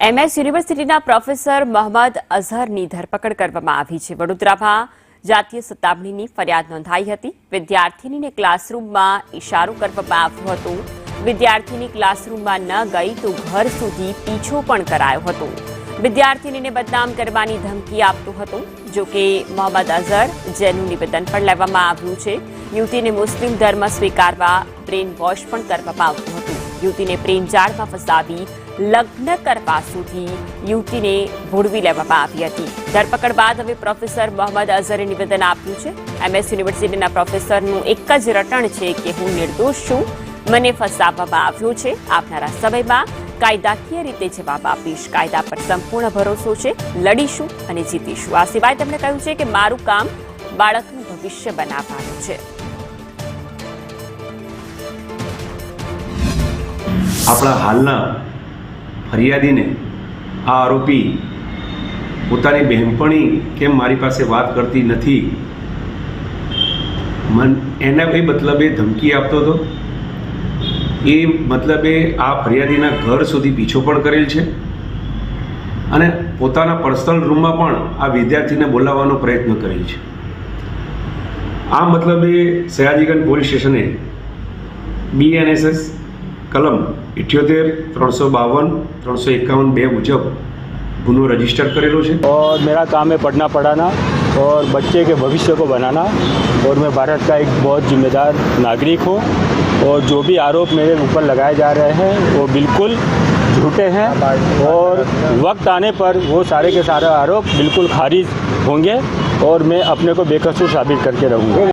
MS યુનિવર્સિટીના professor Mohammad અઝહરની ધરપકડ કરવામાં આવી છે। વડોદરામાં જાતીય સતામણીની ફરિયાદ નોંધાઈ હતી। વિદ્યાર્થીનીને ક્લાસરૂમમાં ઇશારો કરવામાં આવ્યો હતો। વિદ્યાર્થીની ક્લાસરૂમમાં ન ગઈ તો ઘર સુધી પીછો પણ કરાયો હતો। વિદ્યાર્થીનીને બદનામ કરવાની ધમકી આપતો હતો। જો કે મોહમ્મદ અઝહર જેનું નિવેદન પણ લેવામાં આવ્યું છે। યુવતીને મુસ્લિમ ધર્મ સ્વીકારવા બ્રેન વોશ પણ કરવામાં આવ્યું હતું। યુવતીને પ્રેમ જાળમાં ફસાવી લગ્ન કરવા સુધી યુવતીને ભોળવી લેવામાં આવી હતી। ધરપકડ બાદ હવે પ્રોફેસર મોહમ્મદ અઝહરે નિવેદન આપ્યું છે। MS યુનિવર્સિટીના પ્રોફેસરનું એક જ રટણ છે કે હું નિર્દોષ છું, મને ફસાવવામાં આવ્યો છે। આવનારા સમયમાં કાયદાકીય રીતે જવાબ આપીશ। કાયદા પર સંપૂર્ણ ભરોસો છે, લડીશું અને જીતીશું। આ સિવાય તેમણે કહ્યું છે કે મારું કામ બાળકનું ભવિષ્ય બનાવવાનું છે। આપણા હાલના ફરિયાદીને આ આરોપી પોતાની બહેનપણી કેમ મારી પાસે વાત કરતી નથી એના એ મતલબે ધમકી આપતો હતો। એ મતલબે આ ફરિયાદીના ઘર સુધી પીછો પણ કરેલ છે અને પોતાના પર્સનલ રૂમમાં પણ આ વિદ્યાર્થીને બોલાવવાનો પ્રયત્ન કરેલ છે। આ મતલબે સયાજીગંજ પોલીસ સ્ટેશને BNSS कलम 78, 352, 351 मुजब गुनो रजिस्टर करेलो है। और मेरा काम है पढ़ना पढ़ाना और बच्चे के भविष्य को बनाना और मैं भारत का एक बहुत जिम्मेदार नागरिक हूँ और जो भी आरोप मेरे ऊपर लगाए जा रहे हैं वो बिल्कुल झूठे हैं और वक्त आने पर वो सारे के सारे आरोप बिल्कुल खारिज होंगे और मैं अपने को बेकसूर साबित करके रहूँगा।